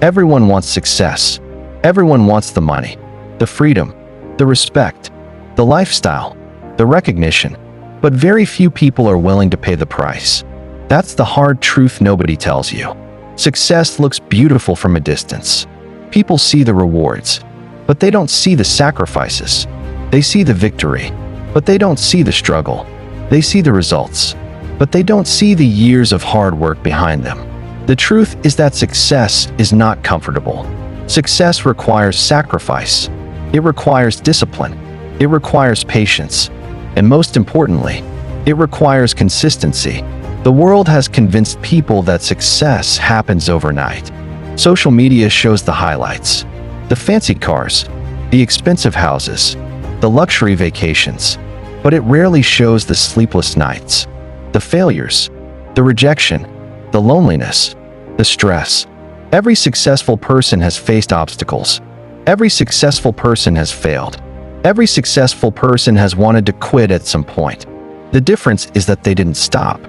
Everyone wants success. Everyone wants the money, the freedom, the respect, the lifestyle, the recognition, but very few people are willing to pay the price. That's the hard truth nobody tells you. Success looks beautiful from a distance. People see the rewards, but they don't see the sacrifices. They see the victory, but they don't see the struggle. They see the results, but they don't see the years of hard work behind them. The truth is that success is not comfortable. Success requires sacrifice. It requires discipline. It requires patience. And most importantly, it requires consistency. The world has convinced people that success happens overnight. Social media shows the highlights, the fancy cars, the expensive houses, the luxury vacations, but it rarely shows the sleepless nights, the failures, the rejection, the loneliness, the stress. Every successful person has faced obstacles. Every successful person has failed. Every successful person has wanted to quit at some point. The difference is that they didn't stop.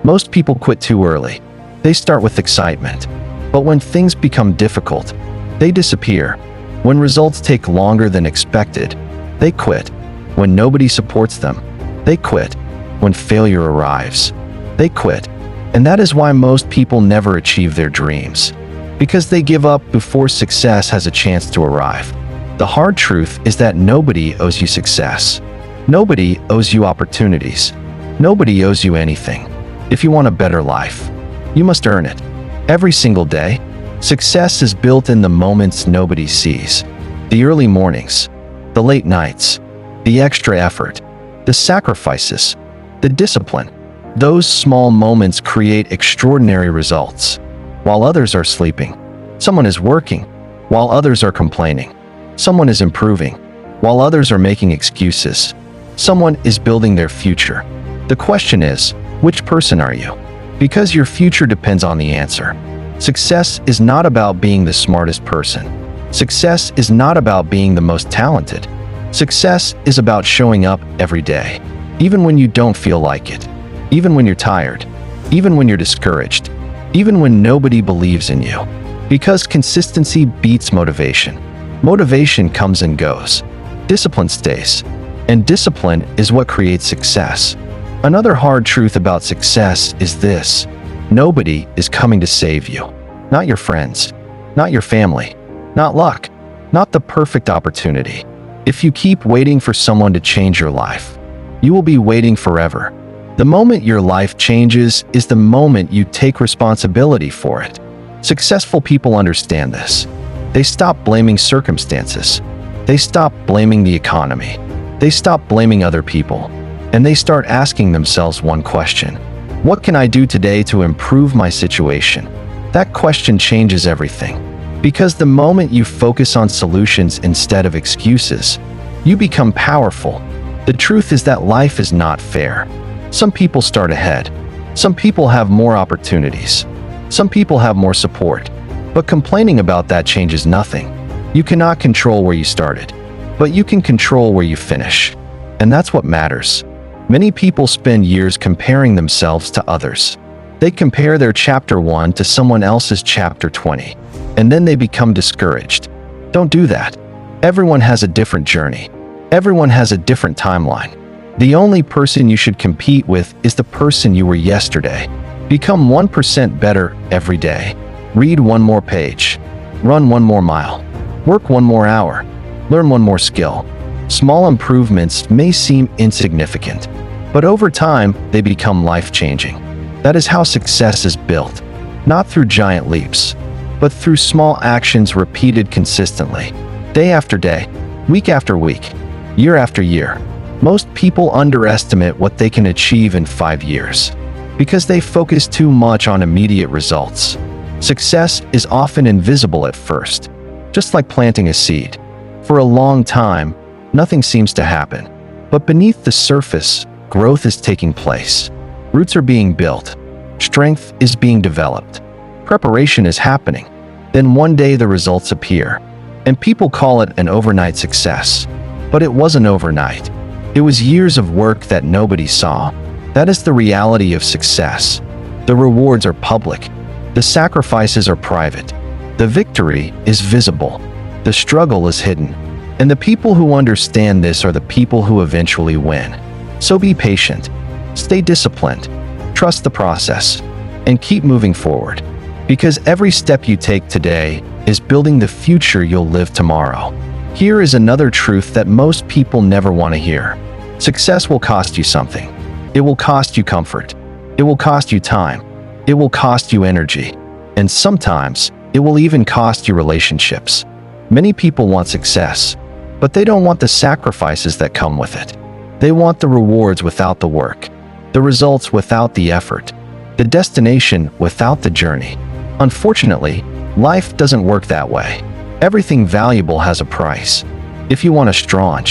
Most people quit too early. They start with excitement. But when things become difficult, they disappear. When results take longer than expected, they quit. When nobody supports them, they quit. When failure arrives, they quit. And that is why most people never achieve their dreams. Because they give up before success has a chance to arrive. The hard truth is that nobody owes you success. Nobody owes you opportunities. Nobody owes you anything. If you want a better life, you must earn it. Every single day, success is built in the moments nobody sees. The early mornings, the late nights, the extra effort, the sacrifices, the discipline. Those small moments create extraordinary results. While others are sleeping, someone is working. While others are complaining, someone is improving. While others are making excuses, someone is building their future. The question is, which person are you? Because your future depends on the answer. Success is not about being the smartest person. Success is not about being the most talented. Success is about showing up every day, even when you don't feel like it, even when you're tired, even when you're discouraged, even when nobody believes in you. Because consistency beats motivation. Motivation comes and goes. Discipline stays. And discipline is what creates success. Another hard truth about success is this: nobody is coming to save you. Not your friends, not your family, not luck, not the perfect opportunity. If you keep waiting for someone to change your life, you will be waiting forever. The moment your life changes is the moment you take responsibility for it. Successful people understand this. They stop blaming circumstances. They stop blaming the economy. They stop blaming other people. And they start asking themselves one question: what can I do today to improve my situation? That question changes everything. Because the moment you focus on solutions instead of excuses, you become powerful. The truth is that life is not fair. Some people start ahead. Some people have more opportunities. Some people have more support. But complaining about that changes nothing. You cannot control where you started, but you can control where you finish. And that's what matters. Many people spend years comparing themselves to others. They compare their chapter 1 to someone else's chapter 20, and then they become discouraged. Don't do that. Everyone has a different journey. Everyone has a different timeline. The only person you should compete with is the person you were yesterday. Become 1% better every day. Read one more page. Run one more mile. Work one more hour. Learn one more skill. Small improvements may seem insignificant, but over time, they become life-changing. That is how success is built, not through giant leaps, but through small actions repeated consistently, day after day, week after week, year after year. Most people underestimate what they can achieve in 5 years because they focus too much on immediate results. Success is often invisible at first, just like planting a seed. For a long time, nothing seems to happen, but beneath the surface, growth is taking place. Roots are being built. Strength is being developed. Preparation is happening. Then one day the results appear, and people call it an overnight success. But it wasn't overnight. It was years of work that nobody saw. That is the reality of success. The rewards are public. The sacrifices are private. The victory is visible. The struggle is hidden. And the people who understand this are the people who eventually win. So be patient. Stay disciplined. Trust the process. And keep moving forward. Because every step you take today is building the future you'll live tomorrow. Here is another truth that most people never want to hear. Success will cost you something. It will cost you comfort. It will cost you time. It will cost you energy. And sometimes, it will even cost you relationships. Many people want success, but they don't want the sacrifices that come with it. They want the rewards without the work, the results without the effort, the destination without the journey. Unfortunately, life doesn't work that way. Everything valuable has a price. If you want a strong,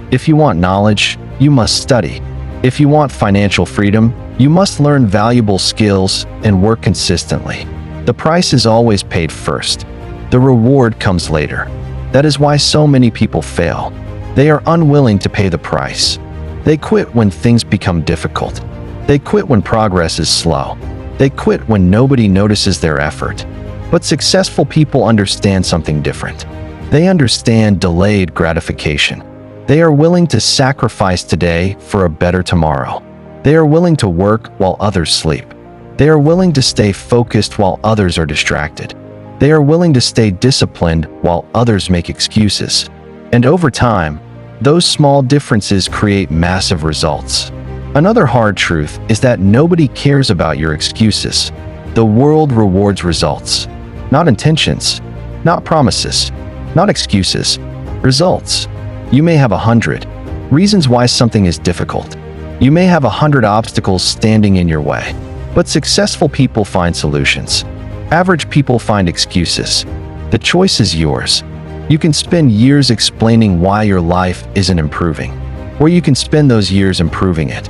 if you want knowledge, you must study. If you want financial freedom, you must learn valuable skills and work consistently. The price is always paid first. The reward comes later. That is why so many people fail. They are unwilling to pay the price. They quit when things become difficult. They quit when progress is slow. They quit when nobody notices their effort. But successful people understand something different. They understand delayed gratification. They are willing to sacrifice today for a better tomorrow. They are willing to work while others sleep. They are willing to stay focused while others are distracted. They are willing to stay disciplined while others make excuses. And over time, those small differences create massive results. Another hard truth is that nobody cares about your excuses. The world rewards results, not intentions, not promises, not excuses, results. You may have 100 reasons why something is difficult. You may have 100 obstacles standing in your way. But successful people find solutions. Average people find excuses. The choice is yours. You can spend years explaining why your life isn't improving, or you can spend those years improving it.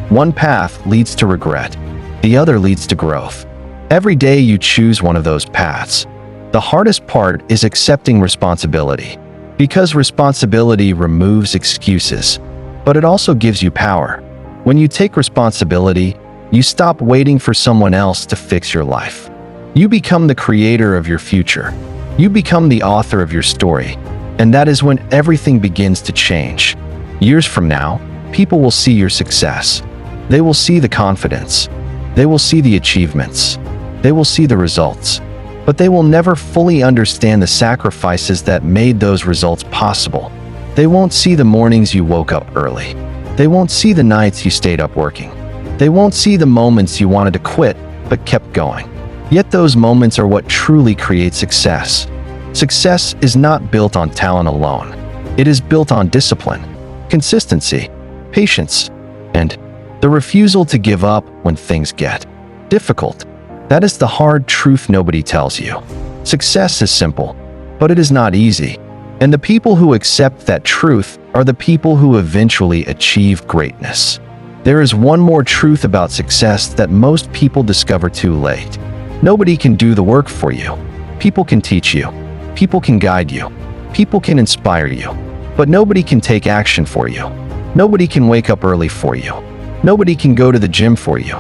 One path leads to regret. The other leads to growth. Every day you choose one of those paths. The hardest part is accepting responsibility, because responsibility removes excuses, but it also gives you power. When you take responsibility, you stop waiting for someone else to fix your life. You become the creator of your future. You become the author of your story. And that is when everything begins to change. Years from now, people will see your success. They will see the confidence. They will see the achievements. They will see the results. But they will never fully understand the sacrifices that made those results possible. They won't see the mornings you woke up early. They won't see the nights you stayed up working. They won't see the moments you wanted to quit, but kept going. Yet those moments are what truly create success. Success is not built on talent alone. It is built on discipline, consistency, patience, and the refusal to give up when things get difficult. That is the hard truth nobody tells you. Success is simple, but it is not easy. And the people who accept that truth are the people who eventually achieve greatness. There is one more truth about success that most people discover too late. Nobody can do the work for you. People can teach you. People can guide you. People can inspire you. But nobody can take action for you. Nobody can wake up early for you. Nobody can go to the gym for you.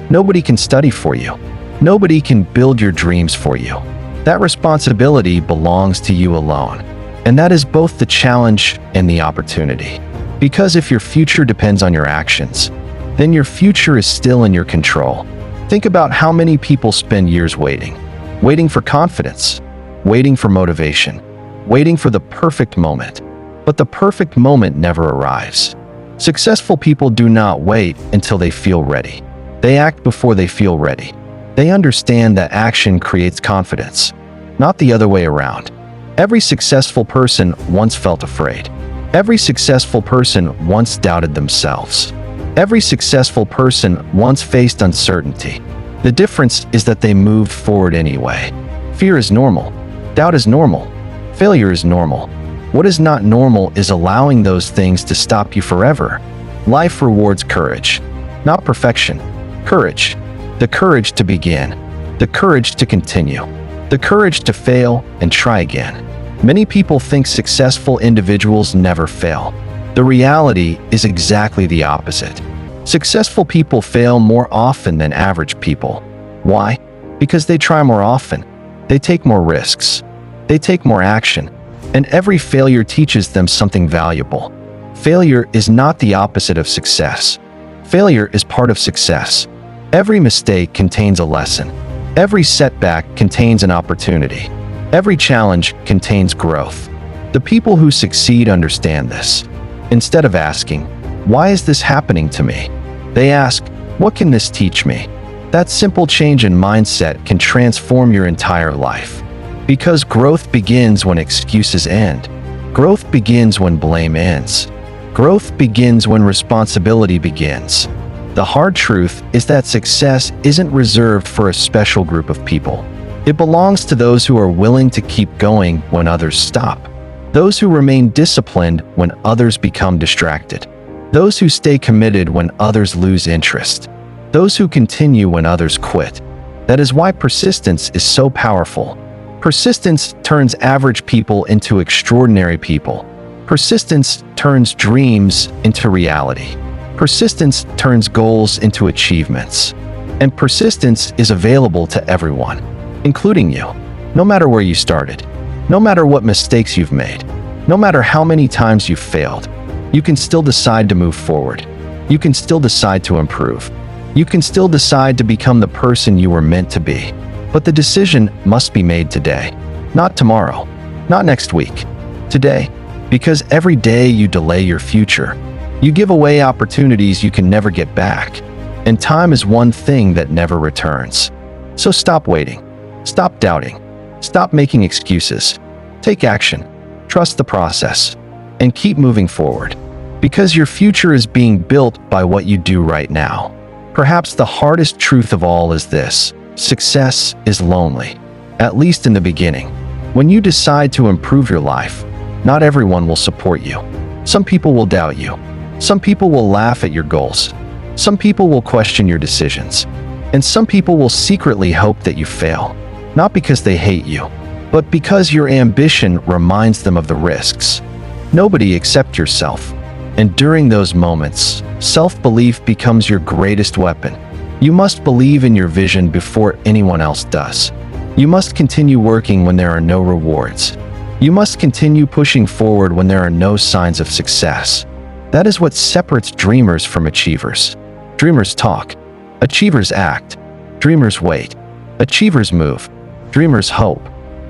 Nobody can study for you. Nobody can build your dreams for you. That responsibility belongs to you alone. And that is both the challenge and the opportunity. Because if your future depends on your actions, then your future is still in your control. Think about how many people spend years waiting for confidence, waiting for motivation, waiting for the perfect moment. But the perfect moment never arrives. Successful people do not wait until they feel ready. They act before they feel ready. They understand that action creates confidence, not the other way around. Every successful person once felt afraid. Every successful person once doubted themselves. Every successful person once faced uncertainty. The difference is that they moved forward anyway. Fear is normal. Doubt is normal. Failure is normal. What is not normal is allowing those things to stop you forever. Life rewards courage, not perfection. Courage. The courage to begin. The courage to continue. The courage to fail and try again. Many people think successful individuals never fail. The reality is exactly the opposite. Successful people fail more often than average people. Why? Because they try more often. They take more risks. They take more action. And every failure teaches them something valuable. Failure is not the opposite of success. Failure is part of success. Every mistake contains a lesson. Every setback contains an opportunity. Every challenge contains growth. The people who succeed understand this. Instead of asking, "Why is this happening to me?" they ask, "What can this teach me?" That simple change in mindset can transform your entire life. Because growth begins when excuses end. Growth begins when blame ends. Growth begins when responsibility begins. The hard truth is that success isn't reserved for a special group of people. It belongs to those who are willing to keep going when others stop. Those who remain disciplined when others become distracted. Those who stay committed when others lose interest. Those who continue when others quit. That is why persistence is so powerful. Persistence turns average people into extraordinary people. Persistence turns dreams into reality. Persistence turns goals into achievements. And persistence is available to everyone, including you. No matter where you started, no matter what mistakes you've made, no matter how many times you've failed, you can still decide to move forward. You can still decide to improve. You can still decide to become the person you were meant to be. But the decision must be made today, not tomorrow, not next week, today. Because every day you delay your future, you give away opportunities you can never get back. And time is one thing that never returns. So stop waiting. Stop doubting. Stop making excuses. Take action. Trust the process. And keep moving forward. Because your future is being built by what you do right now. Perhaps the hardest truth of all is this: success is lonely, at least in the beginning. When you decide to improve your life, not everyone will support you. Some people will doubt you. Some people will laugh at your goals. Some people will question your decisions. And some people will secretly hope that you fail, not because they hate you, but because your ambition reminds them of the risks. Nobody except yourself. And during those moments, self-belief becomes your greatest weapon. You must believe in your vision before anyone else does. You must continue working when there are no rewards. You must continue pushing forward when there are no signs of success. That is what separates dreamers from achievers. Dreamers talk. Achievers act. Dreamers wait. Achievers move. Dreamers hope.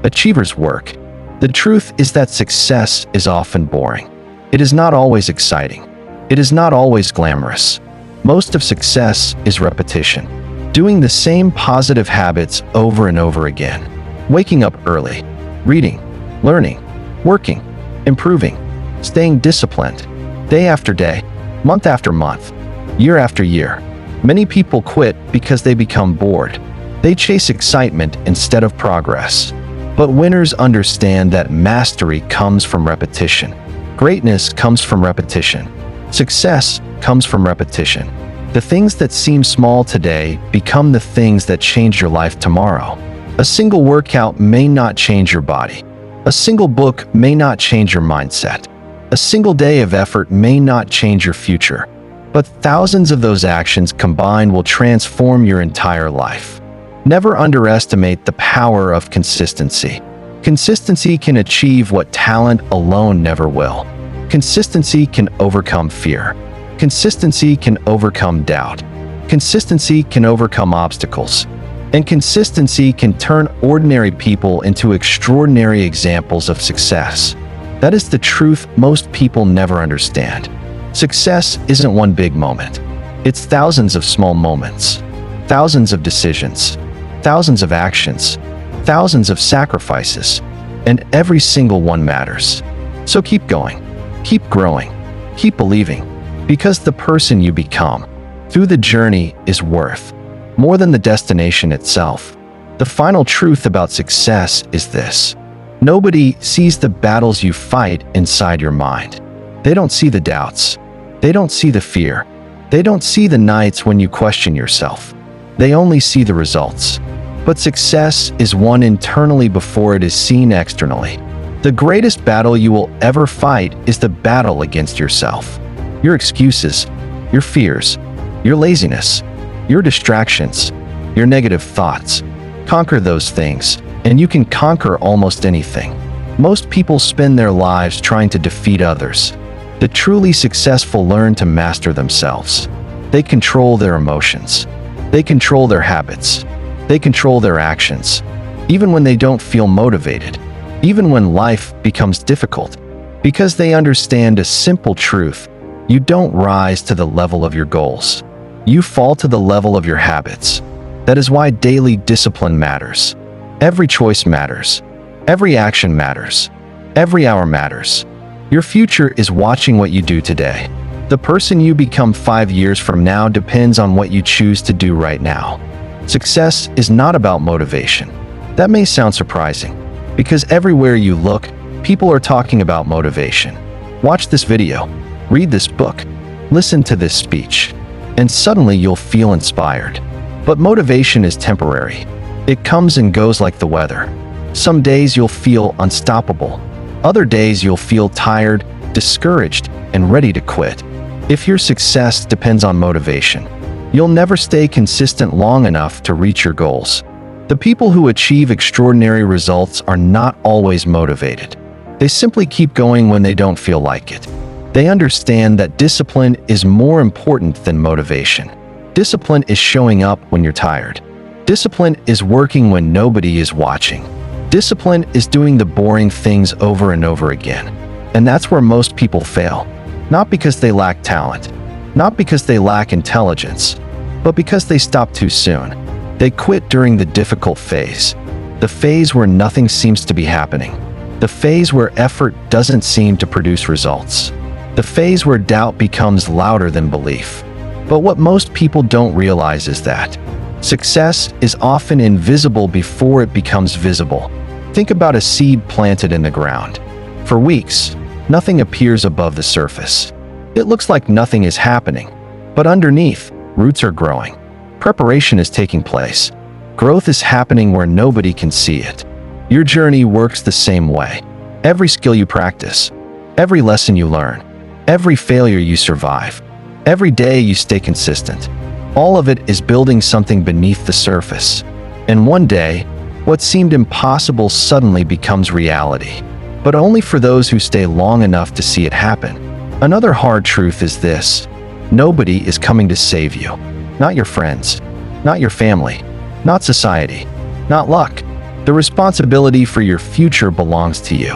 Achievers work. The truth is that success is often boring. It is not always exciting. It is not always glamorous. Most of success is repetition. Doing the same positive habits over and over again. Waking up early. Reading. Learning. Working. Improving. Staying disciplined. Day after day. Month after month. Year after year. Many people quit because they become bored. They chase excitement instead of progress. But winners understand that mastery comes from repetition. Greatness comes from repetition. Success comes from repetition. The things that seem small today become the things that change your life tomorrow. A single workout may not change your body. A single book may not change your mindset. A single day of effort may not change your future. But thousands of those actions combined will transform your entire life. Never underestimate the power of consistency. Consistency can achieve what talent alone never will. Consistency can overcome fear. Consistency can overcome doubt. Consistency can overcome obstacles. And consistency can turn ordinary people into extraordinary examples of success. That is the truth most people never understand. Success isn't one big moment. It's thousands of small moments, thousands of decisions, thousands of actions, thousands of sacrifices, and every single one matters. So keep going, keep growing, keep believing, because the person you become through the journey is worth more than the destination itself. The final truth about success is this: nobody sees the battles you fight inside your mind. They don't see the doubts. They don't see the fear. They don't see the nights when you question yourself. They only see the results. But success is won internally before it is seen externally. The greatest battle you will ever fight is the battle against yourself. Your excuses, your fears, your laziness, your distractions, your negative thoughts. Conquer those things, and you can conquer almost anything. Most people spend their lives trying to defeat others. The truly successful learn to master themselves. They control their emotions. They control their habits. They control their actions. Even when they don't feel motivated. Even when life becomes difficult. Because they understand a simple truth: you don't rise to the level of your goals. You fall to the level of your habits. That is why daily discipline matters. Every choice matters. Every action matters. Every hour matters. Your future is watching what you do today. The person you become 5 years from now depends on what you choose to do right now. Success is not about motivation. That may sound surprising, because everywhere you look, people are talking about motivation. Watch this video, read this book, listen to this speech, and suddenly you'll feel inspired. But motivation is temporary. It comes and goes like the weather. Some days you'll feel unstoppable. Other days you'll feel tired, discouraged, and ready to quit. If your success depends on motivation, you'll never stay consistent long enough to reach your goals. The people who achieve extraordinary results are not always motivated. They simply keep going when they don't feel like it. They understand that discipline is more important than motivation. Discipline is showing up when you're tired. Discipline is working when nobody is watching. Discipline is doing the boring things over and over again. And that's where most people fail. Not because they lack talent, not because they lack intelligence, but because they stop too soon. They quit during the difficult phase, the phase where nothing seems to be happening, the phase where effort doesn't seem to produce results, the phase where doubt becomes louder than belief. But what most people don't realize is that success is often invisible before it becomes visible. Think about a seed planted in the ground. For weeks, nothing appears above the surface. It looks like nothing is happening, but underneath, roots are growing. Preparation is taking place. Growth is happening where nobody can see it. Your journey works the same way. Every skill you practice, every lesson you learn, every failure you survive, every day you stay consistent, all of it is building something beneath the surface. And one day, what seemed impossible suddenly becomes reality. But only for those who stay long enough to see it happen. Another hard truth is this: nobody is coming to save you. Not your friends, not your family, not society, not luck. The responsibility for your future belongs to you.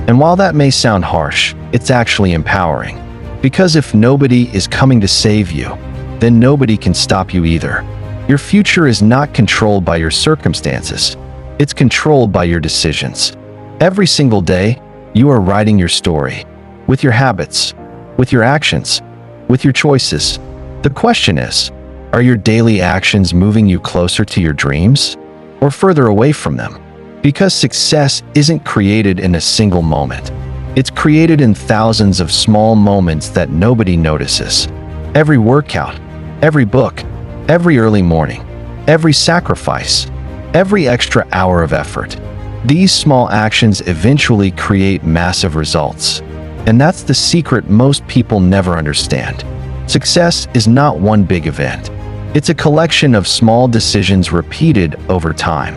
And while that may sound harsh, it's actually empowering. Because if nobody is coming to save you, then nobody can stop you either. Your future is not controlled by your circumstances. It's controlled by your decisions. Every single day, you are writing your story. With your habits, with your actions, with your choices. The question is, are your daily actions moving you closer to your dreams or further away from them? Because success isn't created in a single moment. It's created in thousands of small moments that nobody notices. Every workout, every book, every early morning, every sacrifice, every extra hour of effort. These small actions eventually create massive results. And that's the secret most people never understand. Success is not one big event. It's a collection of small decisions repeated over time.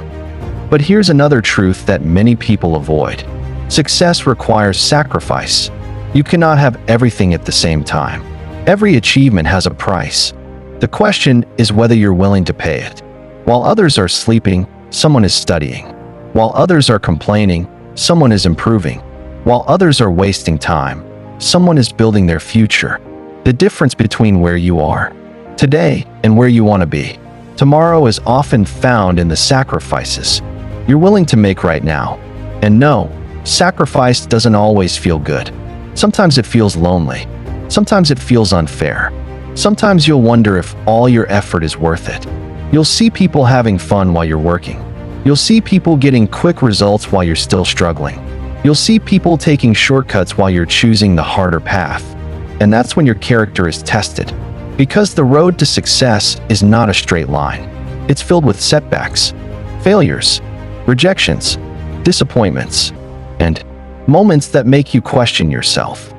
But here's another truth that many people avoid. Success requires sacrifice. You cannot have everything at the same time. Every achievement has a price. The question is whether you're willing to pay it. While others are sleeping, someone is studying. While others are complaining, someone is improving. While others are wasting time, someone is building their future. The difference between where you are today and where you want to be tomorrow is often found in the sacrifices you're willing to make right now. And no, sacrifice doesn't always feel good. Sometimes it feels lonely. Sometimes it feels unfair. Sometimes you'll wonder if all your effort is worth it. You'll see people having fun while you're working. You'll see people getting quick results while you're still struggling. You'll see people taking shortcuts while you're choosing the harder path. And that's when your character is tested. Because the road to success is not a straight line. It's filled with setbacks, failures, rejections, disappointments, and moments that make you question yourself.